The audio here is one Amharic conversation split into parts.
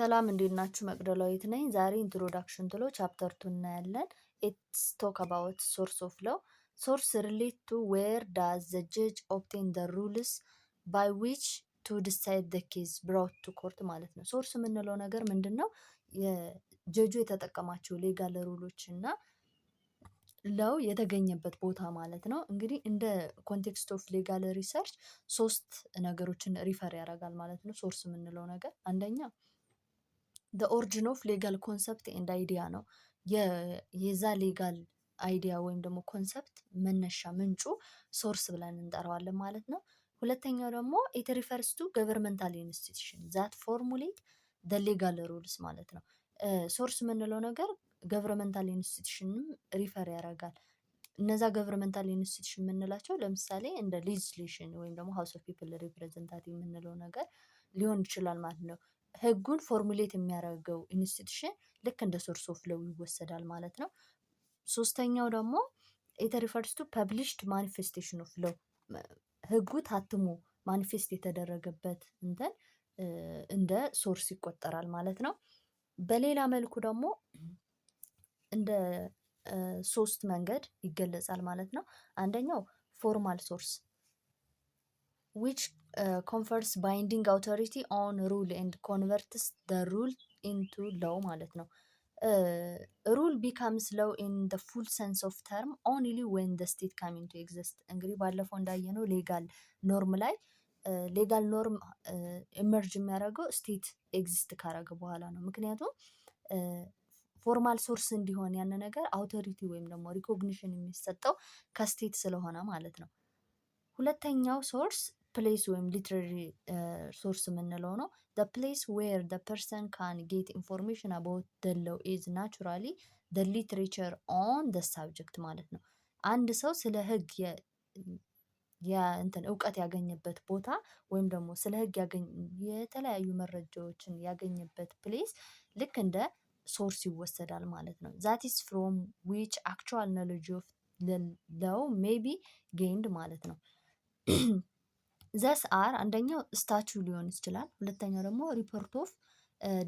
ሰላም እንዴት ናችሁ? መቅደላዊት ነኝ። ዛሬ ኢንትሮዳክሽን ቱ ሎው ቻፕተር 2 እናያለን። ኢትስ ቶክ አባውት ሶርስ ኦፍ ሎው። ሶርስ ሪሌት ቱ ዌር ዳዝ ዘ ጀጅ ኦብቴን ዘ ሩልስ ባይ ዊች ቱ ዲሳይድ ዘ ኬዝ ብራውት ቱ ኮርት ማለት ነው። ሶርስ የምንለው ነገር ምንድን ነው? የጀጁ የተጠቀማቸው ሌጋል ሩሎች እና ለው የተገኘበት ቦታ ማለት ነው። እንግዲህ እንደ ኮንቴክስት ኦፍ ሌጋል ሪሰርች ሶስት ነገሮችን ሪፈር ያደርጋል ማለት ነው። ሶርስ የምንለው ነገር አንደኛ the origin of legal concept and idea ነው። የዛ ሌጋል አይዲያ ወይም ደግሞ ኮንሰፕት መነሻ ምንጩ ሶርስ ብለን እንጠራዋለን ማለት ነው። ሁለተኛው ደግሞ it refers to governmental institution that formulate the legal rules ማለት ነው። ሶርስ የምንለው ነገር ገቨርንመንታል ኢንስቲትዩሽንም ሪፈር ያደርጋል። እነዛ ገቨርንመንታል ኢንስቲትዩሽን የምንላቸው ለምሳሌ እንደ ሌጅስሌሽን ወይም ደግሞ ሃውስ ኦፍ ፒፕል ሪፕሬዘንታቲቭ የምንለው ነገር ሊሆን ይችላል ማለት ነው። ህጉን ፎርሙሌት የሚያደርገው ኢንስቲትዩሽን ልክ እንደ ሶርስ ኦፍ ሎው ይወሰዳል ማለት ነው። ሶስተኛው ደግሞ ኢት ሪፈርስ ቱ ፐብሊሽድ ማኒፌስቴሽን ኦፍ ሎው ህጉ ታትሞ ማኒፌስት የተደረገበት እንደ ሶርስ ይቆጠራል ማለት ነው። በሌላ መልኩ ደግሞ እንደ ሶስት መንገድ ይገለጻል ማለት ነው። አንደኛው ፎርማል ሶርስ which confers binding authority on rule and converts the rule into law ማለት ነው። rule becomes law in the full sense of term only when the state come into exist። እንግዲህ ባለፈው እንዳየነው ሌጋል ኖርም ላይ ሌጋል ኖርም ኢመርጅ የሚያደርገው ስቴት ኤግዚስት ካደረገ በኋላ ነው። ምክንያቱም ፎርማል ሶርስ እንዲሆን ያን ነገር አውቶሪቲ ወይም ደግሞ ሪኮግኒሽን የሚሰጠው ከስቴት ስለሆነ ማለት ነው። ሁለተኛው ሶርስ ፕሌስ ወይም ሊትራሪ ሶርስ የምንለው ነው። the place where the person can get information about the law is naturally the literature on the subject ማለት ነው። አንድ ሰው ስለ ህግ እውቀት ያገኘበት ቦታ ወይም ደግሞ ስለ ህግ የተለያዩ መረጃዎችን ያገኘበት ፕሌስ ልክ እንደ ሶርስ ይወሰዳል ማለት ነው። that is from which actual knowledge of the law may be gained ማለት ነው። ዘስ አር አንደኛው ስታቹ ሊሆን ይችላል። ሁለተኛው ደግሞ ሪፖርት ኦፍ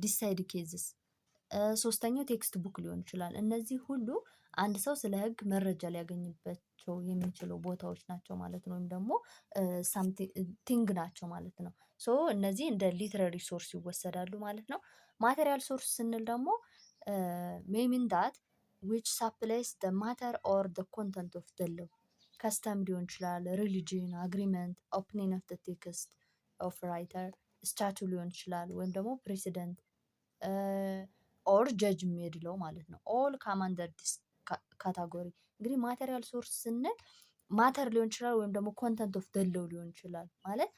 ዲሳይድ ኬዝስ፣ ሶስተኛው ቴክስት ቡክ ሊሆን ይችላል። እነዚህ ሁሉ አንድ ሰው ስለ ህግ መረጃ ሊያገኝባቸው የሚችሉ ቦታዎች ናቸው ማለት ነው። ወይም ደግሞ ቲንግ ናቸው ማለት ነው። ሶ እነዚህ እንደ ሊትራሪ ሶርስ ይወሰዳሉ ማለት ነው። ማቴሪያል ሶርስ ስንል ደግሞ may mean that which supplies the matter or the content of the law ከስተም ሊሆን ይችላል፣ ሪሊጂን፣ አግሪመንት፣ ኦፒኒየን ኦፍ ዘ ቴክስት ኦፍ ራይተር፣ ስታቱ ሊሆን ይችላል ወይም ደግሞ ፕሬሲደንት ኦር ጀጅ የሚሄድለው ማለት ነው። ኦል ካም አንደር ዲስ ካታጎሪ። እንግዲህ ማቴሪያል ሶርስ ስንል ማተር ሊሆን ይችላል ወይም ደግሞ ኮንተንት ኦፍ ዘ ሎው ሊሆን ይችላል። ማለት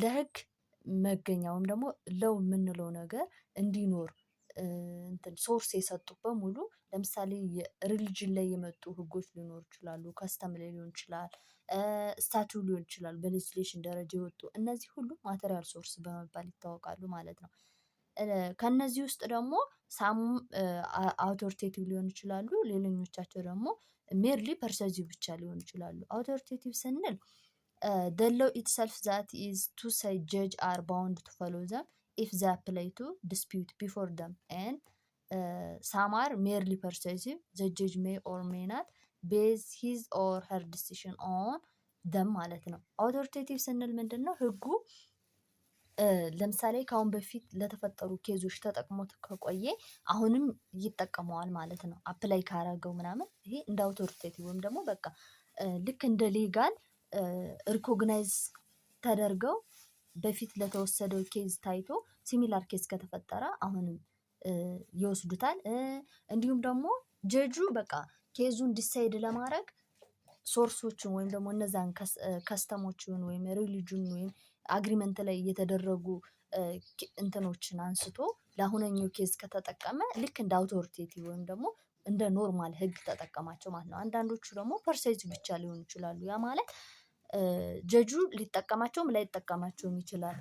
ለህግ መገኛ ወይም ደግሞ ሎው የምንለው ነገር እንዲኖር ሶርስ የሰጡ በሙሉ ለምሳሌ የሪሊጅን ላይ የመጡ ህጎች ሊኖሩ ይችላሉ፣ ከስተም ላይ ሊሆን ይችላል፣ ስታቱ ሊሆን ይችላል፣ በሌጅስሌሽን ደረጃ የወጡ እነዚህ ሁሉ ማቴሪያል ሶርስ በመባል ይታወቃሉ ማለት ነው። ከነዚህ ውስጥ ደግሞ ሳም አውቶሪቴቲቭ ሊሆኑ ይችላሉ፣ ሌሎኞቻቸው ደግሞ ሜርሊ ፐርሰዚቭ ብቻ ሊሆኑ ይችላሉ። አውቶሪቴቲቭ ስንል the law itself that is to say judge are bound to follow them if they apply to dispute before them and some are merely persuasive, the judge may or may not base his or her decision on them ማለት ነው። አውቶሪቴቲቭ ስንል ምንድን ነው? ህጉ ለምሳሌ ከአሁን በፊት ለተፈጠሩ ኬዞች ተጠቅሞት ከቆየ አሁንም ይጠቀመዋል ማለት ነው። አፕላይ ካረገው ምናምን ይሄ እንደ አውቶሪቴቲቭ ወይም ደግሞ በቃ ልክ እንደ ሌጋል ሪኮግናይዝ ተደርገው በፊት ለተወሰደው ኬዝ ታይቶ ሲሚላር ኬዝ ከተፈጠረ አሁንም ይወስዱታል። እንዲሁም ደግሞ ጀጁ በቃ ኬዙን ዲሳይድ ለማድረግ ሶርሶችን ወይም ደግሞ እነዛን ከስተሞችን ወይም ሪሊጅን ወይም አግሪመንት ላይ የተደረጉ እንትኖችን አንስቶ ለአሁነኛው ኬዝ ከተጠቀመ ልክ እንደ አውቶሪቴቲቭ ወይም ደግሞ እንደ ኖርማል ህግ ተጠቀማቸው ማለት ነው። አንዳንዶቹ ደግሞ ፐርሴቲቭ ብቻ ሊሆኑ ይችላሉ። ያ ማለት ጀጁ ሊጠቀማቸውም ላይጠቀማቸውም ይችላል፣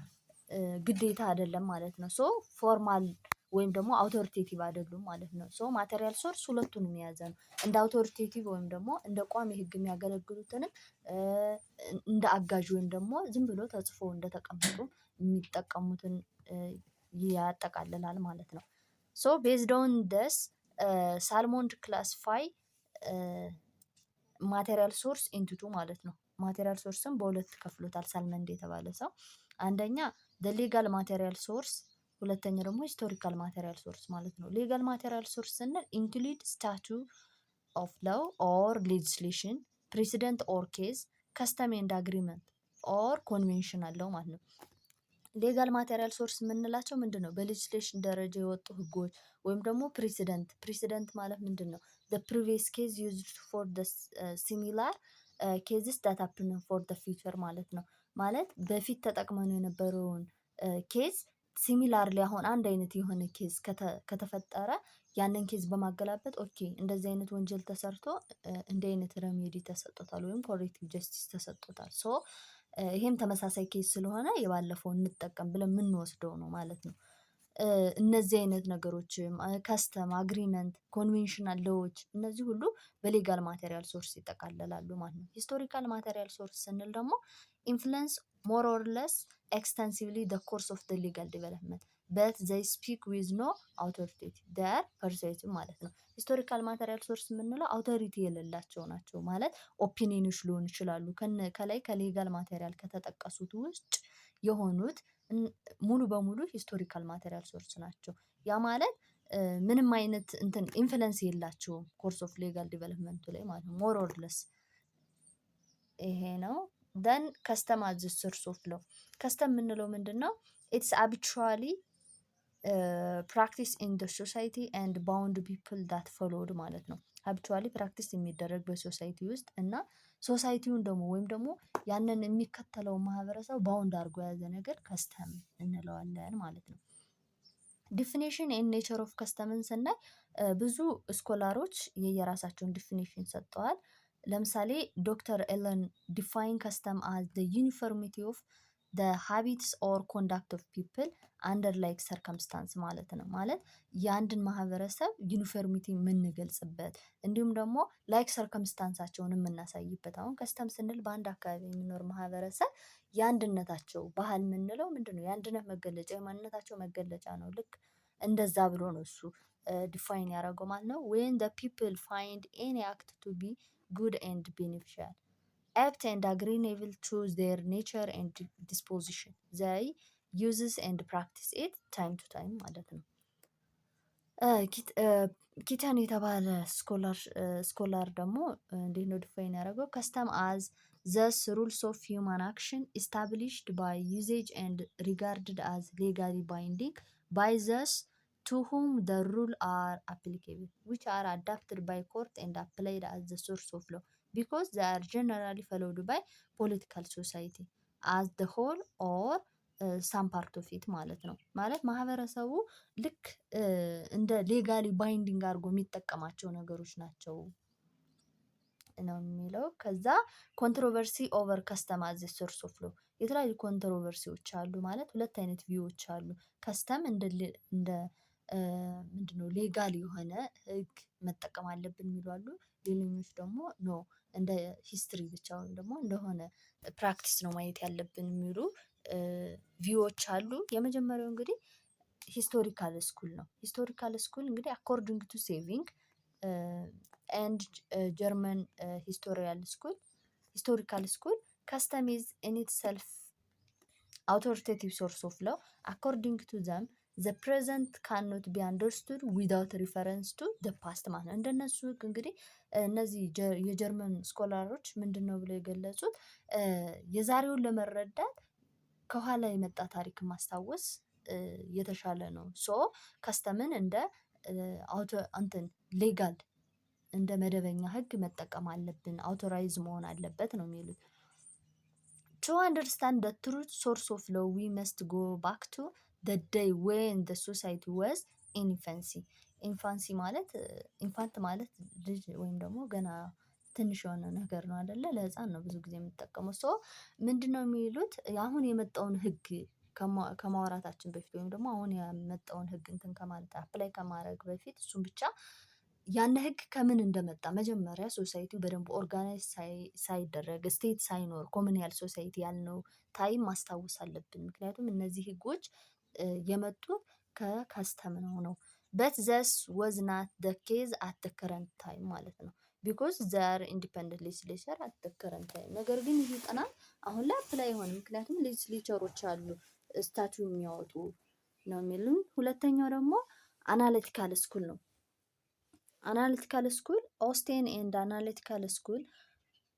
ግዴታ አይደለም ማለት ነው። ሶ ፎርማል ወይም ደግሞ አውቶሪቴቲቭ አይደሉም ማለት ነው። ሶ ማቴሪያል ሶርስ ሁለቱንም የያዘ ነው። እንደ አውቶሪቴቲቭ ወይም ደግሞ እንደ ቋሚ ህግ የሚያገለግሉትንም እንደ አጋዥ ወይም ደግሞ ዝም ብሎ ተጽፎ እንደተቀመጡ የሚጠቀሙትን ያጠቃልላል ማለት ነው። ሶ ቤዝድ ኦን ደስ ሳልሞንድ ክላሲፋይ ማቴሪያል ሶርስ ኢንቱቱ ማለት ነው። ማቴሪያል ሶርስም በሁለት ከፍሎታል ሳልመንድ የተባለ ሰው። አንደኛ ሌጋል ማቴሪያል ሶርስ፣ ሁለተኛ ደግሞ ሂስቶሪካል ማቴሪያል ሶርስ ማለት ነው። ሌጋል ማቴሪያል ሶርስ ስንል ኢንክሉድ ስታቱ ኦፍ ላው ኦር ሌጅስሌሽን፣ ፕሬሲደንት ኦር ኬዝ፣ ከስተም ኤንድ አግሪመንት ኦር ኮንቬንሽን አለው ማለት ነው። ሌጋል ማቴሪያል ሶርስ የምንላቸው ምንድን ነው? በሌጅስሌሽን ደረጃ የወጡ ህጎች ወይም ደግሞ ፕሬሲደንት ማለት ምንድን ነው? ፕሪቪየስ ኬዝ ዩዝድ ፎር ሲሚላር ኬዝስ ዳት ሃፕን ፎር ፊውቸር ማለት ነው። ማለት በፊት ተጠቅመን የነበረውን ኬዝ ሲሚላርሊ አሁን አንድ አይነት የሆነ ኬዝ ከተፈጠረ ያንን ኬዝ በማገላበጥ ኦኬ እንደዚህ አይነት ወንጀል ተሰርቶ እንዲህ አይነት ረሜዲ ተሰጥቶታል ወይም ኮሬክቲቭ ጀስቲስ ተሰጥቶታል። ሶ ይሄም ተመሳሳይ ኬዝ ስለሆነ የባለፈው እንጠቀም ብለን የምንወስደው ነው ማለት ነው። እነዚህ አይነት ነገሮች ከስተም፣ አግሪመንት፣ ኮንቬንሽናል ሎዎች እነዚህ ሁሉ በሌጋል ማቴሪያል ሶርስ ይጠቃለላሉ ማለት ነው። ሂስቶሪካል ማቴሪያል ሶርስ ስንል ደግሞ ኢንፍሉዌንስ ሞር ኦር ለስ ኤክስተንሲቭሊ ዘ ኮርስ ኦፍ ዘ ሊጋል ዲቨሎፕመንት በት ዘይ ስፒክ ዊዝ ኖ አውቶሪቲ ዴር ፐርሱኤሲቭ ማለት ነው። ሂስቶሪካል ማቴሪያል ሶርስ የምንለው አውቶሪቲ የሌላቸው ናቸው ማለት ኦፒኒዮኖች ሊሆኑ ይችላሉ። ከላይ ከሌጋል ማቴሪያል ከተጠቀሱት ውጭ የሆኑት ሙሉ በሙሉ ሂስቶሪካል ማቴሪያል ሶርስ ናቸው። ያ ማለት ምንም አይነት እንትን ኢንፍሉዌንስ የላቸውም ኮርስ ኦፍ ሌጋል ዲቨሎፕመንቱ ላይ ማለት ነው። ሞር ኦር ለስ ይሄ ነው። ደን ከስተም አዝ ሶርስ ኦፍ ሎው። ከስተም የምንለው ምንድን ነው? ኢትስ አቢቹዋሊ ፕራክቲስ ኢን ደ ሶሳይቲ ኤንድ ባውንድ ፒፕል ዳት ፎሎውድ ማለት ነው። አቢቹዋሊ ፕራክቲስ የሚደረግ በሶሳይቲ ውስጥ እና ሶሳይቲውን ደግሞ ወይም ደግሞ ያንን የሚከተለው ማህበረሰብ ባውንድ አድርጎ የያዘ ነገር ከስተም እንለዋለን ማለት ነው። ዲፊኔሽን ኤንድ ኔቸር ኦፍ ከስተምን ስናይ ብዙ ስኮላሮች የየራሳቸውን ዲፊኔሽን ሰጥተዋል። ለምሳሌ ዶክተር ኤለን ዲፋይን ከስተም አዝ ዘ ዩኒፎርሚቲ ኦፍ ዘ ሃቢትስ ኦር ኮንዳክት ኦፍ ፒፕል አንደር ላይክ ሰርከምስታንስ ማለት ነው። ማለት የአንድን ማህበረሰብ ዩኒፎርሚቲ የምንገልጽበት እንዲሁም ደግሞ ላይክ ሰርከምስታንሳቸውን የምናሳይበት። አሁን ከስተም ስንል በአንድ አካባቢ የሚኖር ማህበረሰብ የአንድነታቸው ባህል የምንለው ምንድን ነው? የአንድነት መገለጫ የማንነታቸው መገለጫ ነው። ልክ እንደዛ ብሎ ነው እሱ ዲፋይን ያደረገው ማለት ነው። ዌን ዘ ፒፕል ፋይንድ ኤኒ አክት ቱ ቢ ጉድ ኤንድ ቤኔፊሻል apt and agreeable to their nature and disposition they uses and practice it time to time ማለት ነው። ኪተን የተባለ ስኮላር ደግሞ እንዴት ነው ዲፋይን ያደረገው? ከስተም አዝ ዘስ ሩልስ ኦፍ ሂውማን አክሽን ኢስታብሊሽድ ባይ ዩዜጅ ኤንድ ሪጋርድድ አዝ ሌጋሊ ባይንዲንግ ባይ ዘስ to whom the rule are applicable which are adopted by court and applied as the source of law because they are generally followed by political society as the whole or some part of it ማለት ነው። ማለት ማህበረሰቡ ልክ እንደ ሌጋሊ ባይንዲንግ አድርጎ የሚጠቀማቸው ነገሮች ናቸው ነው የሚለው። ከዛ ኮንትሮቨርሲ ኦቨር ከስተም አዝ ሶርስ ኦፍ ሎው የተለያዩ ኮንትሮቨርሲዎች አሉ። ማለት ሁለት አይነት ቪዎች አሉ። ከስተም እንደ ምንድነው ሌጋል የሆነ ህግ መጠቀም አለብን የሚሉ አሉ። ሌሎኞች ደግሞ ኖ እንደ ሂስትሪ ብቻ ወይም ደግሞ እንደሆነ ፕራክቲስ ነው ማየት ያለብን የሚሉ ቪዎች አሉ። የመጀመሪያው እንግዲህ ሂስቶሪካል ስኩል ነው። ሂስቶሪካል ስኩል እንግዲህ አኮርዲንግ ቱ ሴቪንግ ኤንድ ጀርመን ሂስቶሪካል ስኩል ከስተም ኢዝ ኢን ኢትሰልፍ አውቶሪቴቲቭ ሶርስ ኦፍ ሎው አኮርዲንግ ቱ ዘም ዘ ፕሬዘንት ካኖት ቢ አንደርስቱድ ዊዛውት ሪፈረንስ ቱ ዘ ፓስት ማለት ነው። እንደነሱ ህግ እንግዲህ እነዚህ የጀርመን ስኮላሮች ምንድን ነው ብለው የገለጹት የዛሬውን ለመረዳት ከኋላ የመጣ ታሪክ ማስታወስ የተሻለ ነው። ሶ ከስተምን እንደ ሌጋል እንደ መደበኛ ህግ መጠቀም አለብን፣ አውቶራይዝ መሆን አለበት ነው የሚሉት። To understand the true source of law we must go back to the day when the society was in infancy. ኢንፋንሲ ማለት ኢንፋንት ማለት ልጅ ወይም ደግሞ ገና ትንሽ የሆነ ነገር ነው አይደለ? ለህፃን ነው ብዙ ጊዜ የምጠቀመው። ሶ ምንድነው የሚሉት አሁን የመጣውን ህግ ከማውራታችን በፊት ወይም ደግሞ አሁን የመጣውን ህግ እንትን ከማለት አፕላይ ከማድረግ በፊት እሱን ብቻ ያን ህግ ከምን እንደመጣ መጀመሪያ ሶሳይቲው በደንብ ኦርጋናይዝ ሳይደረግ ስቴት ሳይኖር ኮሚኒያል ሶሳይቲ ያልነው ታይም ማስታወስ አለብን። ምክንያቱም እነዚህ ህጎች የመጡት ከከስተም ነው። በት ዘስ ወዝ ናት ደ ኬዝ አት ደ ከረንት ታይም ማለት ነው። ቢኮዝ ዘር ኢንዲፐንደንት ሌጅስሌቸር አት ደ ከረንት ታይም። ነገር ግን ይህ ጥናት አሁን ላይ አፕላይ አይሆንም፣ ምክንያቱም ሌጅስሌቸሮች አሉ ስታቱ የሚያወጡ ነው የሚሉን። ሁለተኛው ደግሞ አናሊቲካል ስኩል ነው። አናሊቲካል ስኩል ኦስቴን ኤንድ አናሊቲካል ስኩል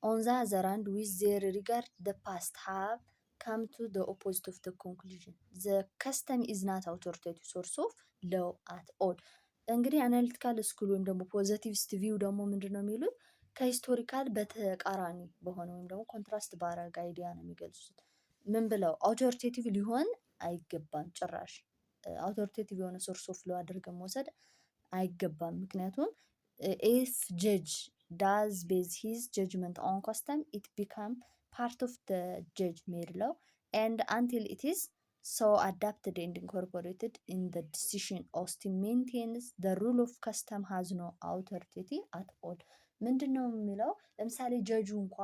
ኦን ዘ አዘር ሃንድ ዊዝ ዜር ሪጋርድ ደ ፓስት ሃቭ come to the opposite of the conclusion. The custom is not authoritative source of law at all. እንግዲህ አናሊቲካል ስኩል ወይም ደግሞ ፖዘቲቪስት ቪው ደግሞ ምንድን ነው የሚሉት ከሂስቶሪካል በተቃራኒ በሆነ ወይም ደግሞ ኮንትራስት ባረግ አይዲያ ነው የሚገልጹት። ምን ብለው አውቶሪቴቲቭ ሊሆን አይገባም፣ ጭራሽ አውቶሪቴቲቭ የሆነ ሶርስ ኦፍ ሎ አድርገን መውሰድ አይገባም። ምክንያቱም ኢፍ ጀጅ ዳዝ ቤዝ ሂዝ ጀጅመንት ኦን ኮስተም ኢት ቢካም part of the judge made law, and until it is so adapted and incorporated in the decision, Austin maintains the rule of custom has no authority at all. ምንድነው የሚለው ለምሳሌ ጀጁ እንኳ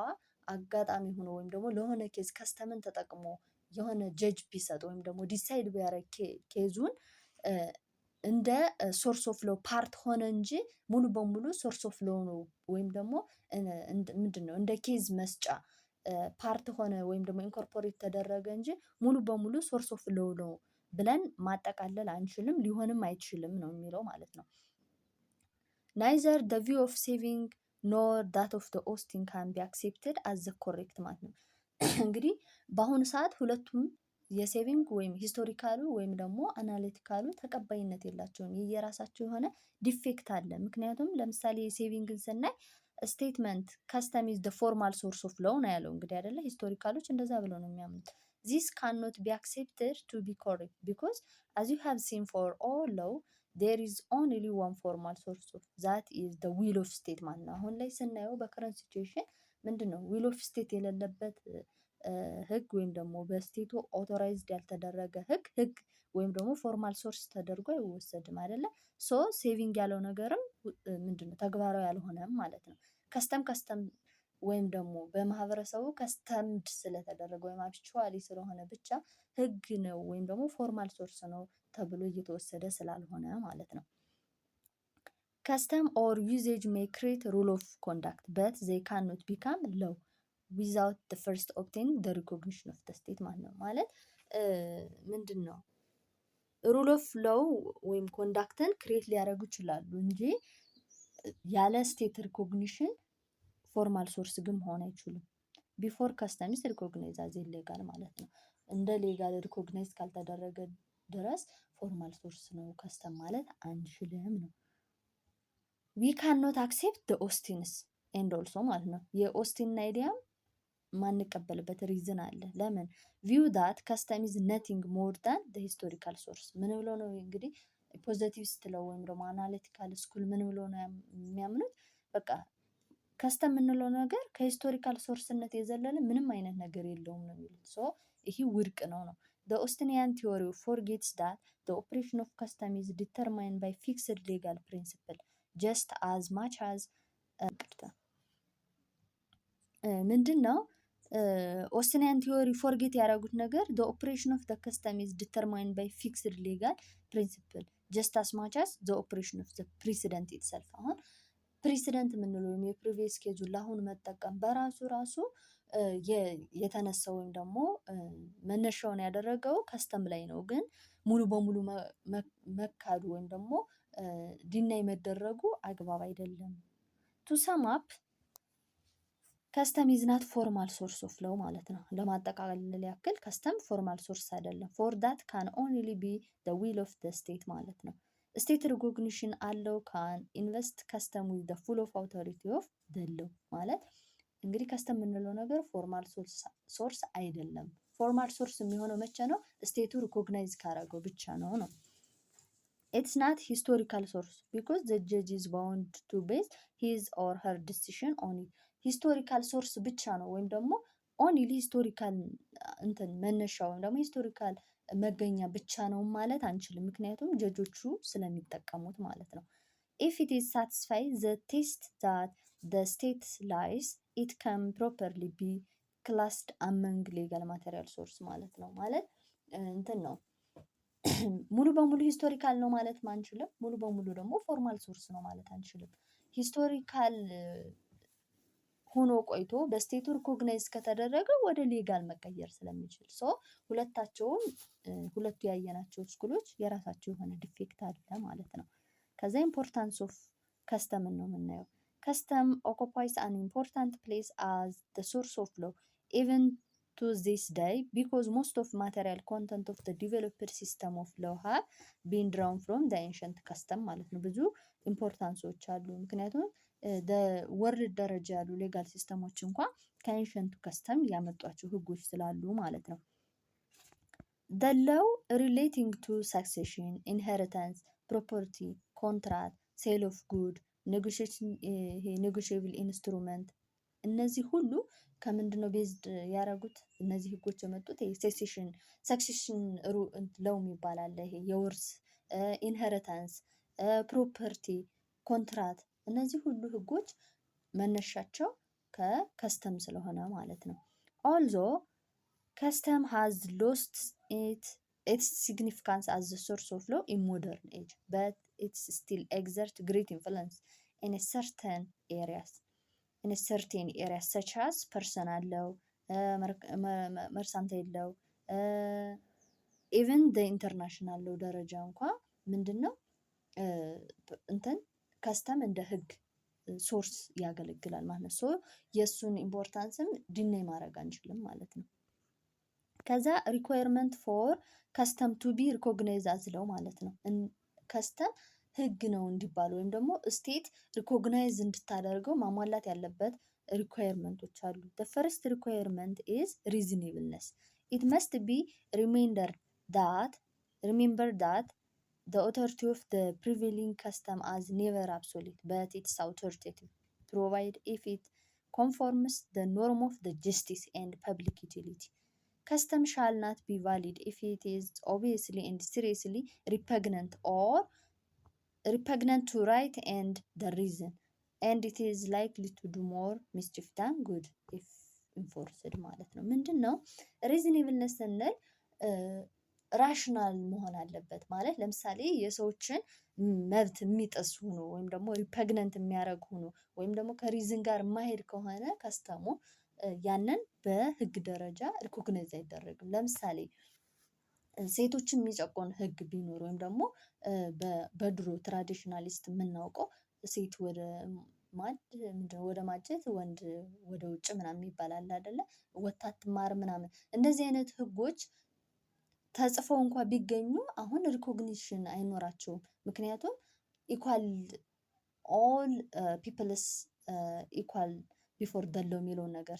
አጋጣሚ ሆኖ ወይም ደግሞ ለሆነ ኬዝ ከስተምን ተጠቅሞ የሆነ ጀጅ ቢሰጥ ወይም ደግሞ ዲሳይድ ቢያደርግ ኬዙን እንደ ሶርስ ኦፍ ሎ ፓርት ሆነ እንጂ ሙሉ በሙሉ ሶርስ ኦፍ ሎ ነው ወይም ደግሞ ምንድነው እንደ ኬዝ መስጫ ፓርት ሆነ ወይም ደግሞ ኢንኮርፖሬት ተደረገ እንጂ ሙሉ በሙሉ ሶርስ ኦፍ ሎው ነው ብለን ማጠቃለል አንችልም፣ ሊሆንም አይችልም ነው የሚለው ማለት ነው። ናይዘር the view of saving nor that of the Austin can be accepted as the correct ማለት ነው። እንግዲህ በአሁኑ ሰዓት ሁለቱም የሴቪንግ ወይም ሂስቶሪካሉ ወይም ደግሞ አናሊቲካሉ ተቀባይነት የላቸውም። የየራሳቸው የሆነ ዲፌክት አለ። ምክንያቱም ለምሳሌ የሴቪንግን ስናይ ስቴትመንት ከስተም ኢዝ ደ ፎርማል ሶርስ ኦፍ ሎው ነው ያለው። እንግዲህ አይደለ ሂስቶሪካሎች እንደዛ ብለው ነው የሚያምኑት። ዚስ ካንኖት ቢ አክሴፕትድ ቱ ቢ ኮሬክት ቢኮዝ አዝ ዩ ሃቭ ሲን ፎር ኦል ሎው ዴር ኢዝ ኦንሊ ዋን ፎርማል ሶርስ ኦፍ ዛት ኢዝ ደ ዊል ኦፍ ስቴት ማለት ነው። አሁን ላይ ስናየው በከረንት ሲቹዌሽን ምንድን ነው ዊል ኦፍ ስቴት የሌለበት ህግ ወይም ደግሞ በስቴቱ ኦቶራይዝድ ያልተደረገ ህግ ወይም ደግሞ ፎርማል ሶርስ ተደርጎ አይወሰድም አይደለ። ሶ ሴቪንግ ያለው ነገርም ምንድነው ተግባራዊ ያልሆነም ማለት ነው። ከስተም ወይም ደግሞ በማህበረሰቡ ከስተምድ ስለተደረገ ወይም አክቹዋሊ ስለሆነ ብቻ ህግ ነው ወይም ደግሞ ፎርማል ሶርስ ነው ተብሎ እየተወሰደ ስላልሆነ ማለት ነው። ከስተም ኦር ዩዜጅ ሜይ ክሬት ሩል ኦፍ ኮንዳክት በት ዘይ ካንኖት ቢካም ሎው ዊዛውት the first obtaining the recognition of the state ማለት ነው። ማለት ምንድን ነው ሩል ኦፍ ሎው ወይም ኮንዳክትን ክሬት ሊያደርጉ ይችላሉ እንጂ ያለ ስቴት ሪኮግኒሽን ፎርማል ሶርስ ግን መሆን አይችሉም። ቢፎር ከስተምስ ሪኮግናይዝ አዝ ሌጋል ማለት ነው። እንደ ሌጋል ሪኮግናይዝ ካልተደረገ ድረስ ፎርማል ሶርስ ነው ከስተም ማለት አንችልም ነው። ዊ ካን ኖት አክሴፕት ደ ኦስቲንስ ኤንድ ኦልሶ ማለት ነው። የኦስቲን አይዲያም ማንቀበልበት ሪዝን አለ። ለምን ቪው ዳት ከስተም ኢዝ ነቲንግ ሞር ዳን ደ ሂስቶሪካል ሶርስ። ምን ብሎ ነው እንግዲህ ፖዘቲቭ ስትለው ወይም ደግሞ አናሊቲካል ስኩል ምን ብሎ ነው የሚያምኑት? በቃ ከስተም የምንለው ነገር ከሂስቶሪካል ሶርስነት የዘለለ ምንም አይነት ነገር የለውም ነው የሚሉት። ሶ ይሄ ውድቅ ነው ነው። The Austinian theory forgets that the operation of custom is determined by fixed legal principle just as much as ምንድን ነው ኦስትኒያን ቲዮሪ ፎርጌት ያደረጉት ነገር the operation of the custom is determined by fixed legal principle just as much as the operation of the precedent itself። አሁን ፕሬሲደንት የምንለው ወይም የፕሪቪየስ ኬዙን ለአሁን መጠቀም በራሱ የተነሳው ወይም ደግሞ መነሻውን ያደረገው ከስተም ላይ ነው። ግን ሙሉ በሙሉ መካዱ ወይም ደግሞ ዲናይ መደረጉ አግባብ አይደለም። ቱ ሰም አፕ ከስተም ኢዝ ናት ፎርማል ሶርስ ኦፍ ሎው ማለት ነው። ለማጠቃለል ያክል ከስተም ፎርማል ሶርስ አይደለም። ፎር ዳት ካን ኦንሊ ቢ ዘ ዊል ኦፍ ዘ ስቴት ማለት ነው። ስቴት ሪኮግኒሽን አለው ካን ኢንቨስት ከስተም ዊዝ ዘ ፉል ኦፍ አውቶሪቲ ኦፍ ዘ ሎው ማለት እንግዲህ ከስተም የምንለው ነገር ፎርማል ሶርስ አይደለም። ፎርማል ሶርስ የሚሆነው መቼ ነው? ስቴቱ ሪኮግናይዝ ካረገው ብቻ ነው ነው። ኢትስ ናት ሂስቶሪካል ሶርስ ቢኮዝ ዘ ጀጅ ኢዝ ባውንድ ቱ ቤዝ ሂዝ ኦር ሄር ዲሲሽን ኦን ኢት። ሂስቶሪካል ሶርስ ብቻ ነው ወይም ደግሞ ኦንሊ ሂስቶሪካል እንትን መነሻ ወይም ደግሞ ሂስቶሪካል መገኛ ብቻ ነው ማለት አንችልም። ምክንያቱም ጀጆቹ ስለሚጠቀሙት ማለት ነው። ኢፍ ኢት ኢዝ ሳቲስፋይ ዘ ቴስት ዛት the state lies it can properly be classed among legal material source ማለት ነው። ማለት እንትን ነው ሙሉ በሙሉ ሂስቶሪካል ነው ማለት አንችልም። ሙሉ በሙሉ ደግሞ ፎርማል ሶርስ ነው ማለት አንችልም። ሂስቶሪካል ሆኖ ቆይቶ በስቴቱ ሪኮግናይዝ ከተደረገ ወደ ሌጋል መቀየር ስለሚችል ሁለታቸውም ሁለቱ ያየናቸው ስኩሎች የራሳቸው የሆነ ዲፌክት አለ ማለት ነው። ከዛ ኢምፖርታንስ ኦፍ ከስተምን ነው የምናየው። ከስተም ኦኩፓይስ አን ኢምፖርታንት ፕሌስ አዝ ዘ ሶርስ ኦፍ ሎው ኢቨን to this day because most of material content of the developed system of law have been drawn from the ancient custom ማለት ነው። ብዙ ኢምፖርታንሶች አሉ። ምክንያቱም ወርልድ ደረጃ ያሉ ሌጋል ሲስተሞች እንኳን ከኤንሸንቱ ከስተም ያመጧቸው ህጎች ስላሉ ማለት ነው። the law relating to succession, inheritance, property, contract, sale of good, negotiable instrument እነዚህ ሁሉ ከምንድነው ቤዝድ ያደረጉት? እነዚህ ህጎች የመጡት ሰክሴሽን ለው የሚባል አለ። ይሄ የውርስ ኢንሄሪታንስ፣ ፕሮፐርቲ፣ ኮንትራት እነዚህ ሁሉ ህጎች መነሻቸው ከከስተም ስለሆነ ማለት ነው። ኦልዞ ከስተም ሃዝ ሎስት ኢትስ ሲግኒፊካንስ አዝ ዘ ሶርስ ኦፍ ሎው ኢን ሞደርን ኤጅ በት ኢትስ ስቲል ኤግዘርት ግሬት ኢንፍሉዌንስ ኢን ሰርተን ኤሪያስ such as personal law, mercantile law, even the international law ደረጃ እንኳ ምንድነው ከስተም እንደ ህግ ሶርስ ያገለግላል ማለት ነው። የእሱን ኢምፖርታንስም ዲናይ ማድረግ አንችልም ማለት ነው። ከዛ ሪኳየርመንት ፎር ከስተም ቱ ቢ ሪኮግናይዝ አዝለው ማለት ነው። ከስተም ህግ ነው እንዲባል ወይም ደግሞ ስቴት ሪኮግናይዝ እንድታደርገው ማሟላት ያለበት ሪኳየርመንቶች አሉ። the first requirement is reasonableness. It must be remembered that the authority of the prevailing custom is never absolute, but it's authoritative, provided if it conforms the norm of the justice and public utility. Custom shall not be valid if it is obviously and seriously repugnant to right and the reason, and it is likely to do more mischief than good if enforced ማለት ነው። ምንድን ነው ሪዝኔብልነስ ስንል ራሽናል መሆን አለበት ማለት ለምሳሌ የሰዎችን መብት የሚጥስ ሆኖ ወይም ደግሞ ሪፐግነንት የሚያደርግ ሆኖ ወይም ደግሞ ከሪዝን ጋር የማሄድ ከሆነ ከስተሙ ያንን በህግ ደረጃ ሪኮግናይዝ አይደረግም። ለምሳሌ ሴቶችን የሚጨቆን ህግ ቢኖር ወይም ደግሞ በድሮ ትራዲሽናሊስት የምናውቀው ሴት ወደ ማጀት ወንድ ወደ ውጭ ምናምን ይባላል አይደለ? ወታት ማር ምናምን እንደዚህ አይነት ህጎች ተጽፈው እንኳን ቢገኙ አሁን ሪኮግኒሽን አይኖራቸውም። ምክንያቱም ኢኳል ኦል ፒፕልስ ኢኳል ቢፎር ደለው የሚለውን ነገር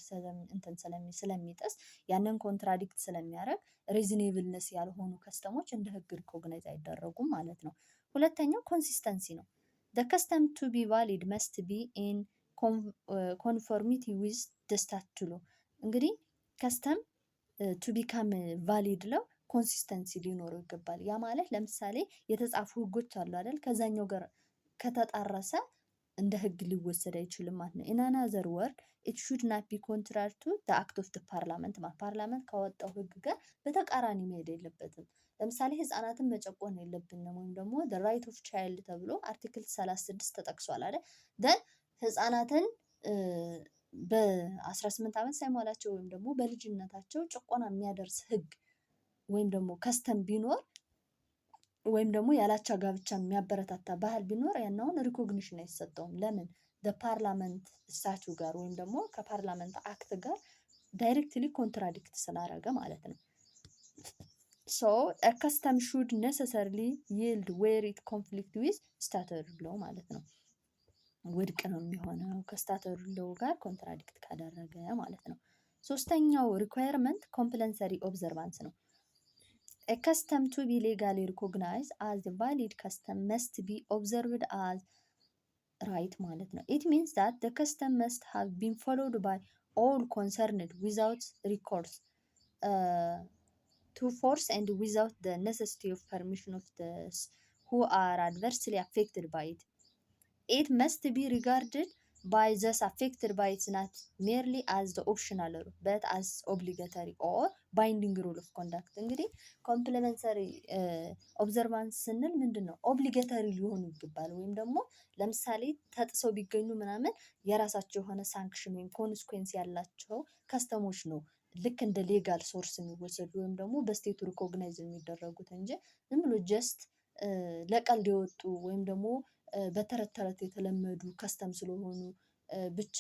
ስለሚጥስ ያንን ኮንትራዲክት ስለሚያደርግ ሪዝኔብልነስ ያልሆኑ ከስተሞች እንደ ህግ ሪኮግናይዝ አይደረጉም ማለት ነው። ሁለተኛው ኮንሲስተንሲ ነው። the custom to be valid must be in conformity with the statute law. እንግዲህ ከስተም ቱ ቢካም ቫሊድ ለው ኮንሲስተንሲ ሊኖረው ይገባል። ያ ማለት ለምሳሌ የተጻፉ ህጎች አሉ አይደል? ከዛኛው ጋር ከተጣረሰ እንደ ህግ ሊወሰድ አይችልም ማለት ነው። in another word it should not be contrary to the act of the parliament ፓርላመንት ካወጣው ህግ ጋር በተቃራኒ መሄድ የለበትም። ለምሳሌ ህፃናትን መጨቆን የለብንም ወይም ደግሞ the right of child ተብሎ አርቲክል 36 ተጠቅሷል አይደል? then ህፃናትን በ18 ዓመት ሳይሞላቸው ወይም ደግሞ በልጅነታቸው ጭቆና የሚያደርስ ህግ ወይም ደግሞ ከስተም ቢኖር ወይም ደግሞ ያላቻ ጋብቻ የሚያበረታታ ባህል ቢኖር ያናውን ሪኮግኒሽን አይሰጠውም። ለምን? በፓርላመንት ስታቹ ጋር ወይም ደግሞ ከፓርላመንት አክት ጋር ዳይሬክትሊ ኮንትራዲክት ስላደረገ ማለት ነው። so a custom should necessarily yield where it conflict with statutory law ማለት ነው። ውድቅ ነው የሚሆነው ከስታቱቶሪ ሎው ጋር ኮንትራዲክት ካደረገ ማለት ነው። ሶስተኛው ሪኳየርመንት ኮምፕለንሰሪ ኦብዘርቫንስ ነው። A custom to be legally recognized as a valid custom must be observed as right ማለት ነው። It means that the custom must have been followed by all concerned without recourse to force and without the necessity of permission of those who are adversely affected by it. It must be regarded by those affected by it's not merely as the optional rule but as obligatory or binding rule of conduct። እንግዲህ ኮምፕሊመንተሪ ኦብዘርቫንስ ስንል ምንድን ነው? ኦብሊጌተሪ ሊሆኑ ይገባል ወይም ደግሞ ለምሳሌ ተጥሰው ቢገኙ ምናምን የራሳቸው የሆነ ሳንክሽን ወይም ኮንስኩዌንስ ያላቸው ከስተሞች ነው ልክ እንደ ሌጋል ሶርስ የሚወሰዱ ወይም ደግሞ በስቴቱ ሪኮግናይዝ የሚደረጉት እንጂ ዝም ብሎ ጀስት ለቀልድ የወጡ ወይም ደግሞ በተረት ተረት የተለመዱ ከስተም ስለሆኑ ብቻ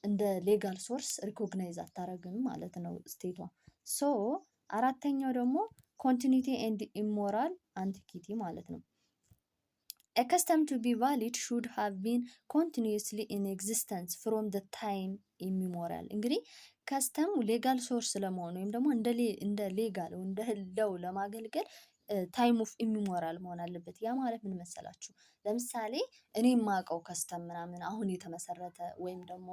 እንደ ሌጋል ሶርስ ሪኮግናይዝ አታረግም ማለት ነው ስቴቷ። ሶ አራተኛው ደግሞ ኮንቲኒቲ ኤንድ ኢሞራል አንቲኪቲ ማለት ነው። A custom to be valid should have been continuously in existence from the time immemorial። እንግዲህ ከስተም ሌጋል ሶርስ ለመሆን ወይም ደግሞ እንደ ሌጋል እንደ ህለው ለማገልገል ታይም ኦፍ ኢሚሞራል መሆን አለበት። ያ ማለት ምን መሰላችሁ? ለምሳሌ እኔ የማውቀው ከስተም ምናምን አሁን የተመሰረተ ወይም ደግሞ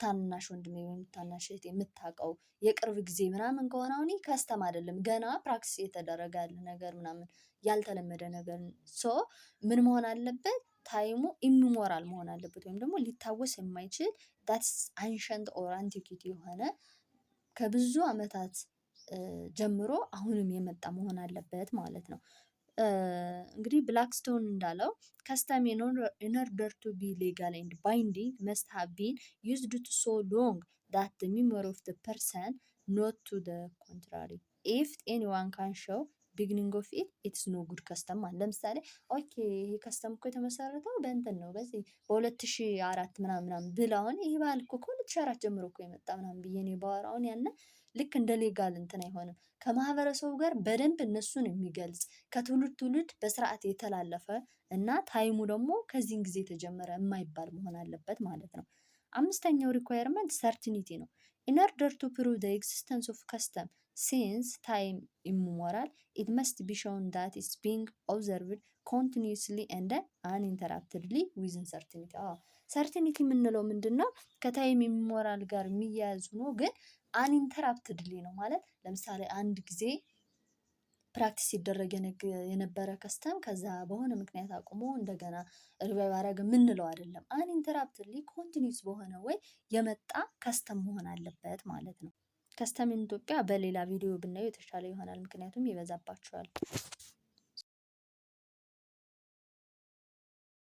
ታናሽ ወንድሜ ወይም ታናሽ እህቴ የምታውቀው የቅርብ ጊዜ ምናምን ከሆነ አሁን ከስተም አይደለም ገና ፕራክቲስ የተደረገ ያለ ነገር ምናምን ያልተለመደ ነገር ሶ ምን መሆን አለበት? ታይሙ ኢሚሞራል መሆን አለበት ወይም ደግሞ ሊታወስ የማይችል ዳትስ አንሸንት ኦር አንቲኪቲ የሆነ ከብዙ ዓመታት ጀምሮ አሁንም የመጣ መሆን አለበት ማለት ነው። እንግዲህ ብላክስቶን እንዳለው ከስተም in order to be legal and binding must have been used to so long that the memory of the person not to the contrary if anyone can show beginning of it it's no good custom ማለት ለምሳሌ ኦኬ ይሄ ከስተም እኮ የተመሰረተው በእንትን ነው በዚህ በ2004 ምናምን ብላውን ይሄ ባህል እኮ ከ2004 ጀምሮ እኮ የመጣ ምናምን ብዬ እኔ ባወራውን ያነ ልክ እንደ ሌጋል እንትን አይሆንም። ከማህበረሰቡ ጋር በደንብ እነሱን የሚገልጽ ከትውልድ ትውልድ በስርዓት የተላለፈ እና ታይሙ ደግሞ ከዚህን ጊዜ የተጀመረ የማይባል መሆን አለበት ማለት ነው። አምስተኛው ሪኳየርመንት ሰርቲኒቲ ነው። in order to prove the existence of custom since time immemorial it must be shown that it's being observed continuously and uninterruptedly within certainty። ሰርቲኒቲ የምንለው ምንድን ነው? ከታይም ኢሚሞራል ጋር የሚያያዝ ሆኖ ግን አንኢንተራፕትድሊ ነው ማለት ለምሳሌ አንድ ጊዜ ፕራክቲስ ሲደረግ የነበረ ከስተም ከዛ በሆነ ምክንያት አቁሞ እንደገና ሪቫይቭ አረገ የምንለው አይደለም። አንኢንተራፕትድሊ ኮንቲኒስ በሆነ ወይ የመጣ ከስተም መሆን አለበት ማለት ነው። ከስተም ኢትዮጵያ በሌላ ቪዲዮ ብናየው የተሻለ ይሆናል፣ ምክንያቱም ይበዛባቸዋል።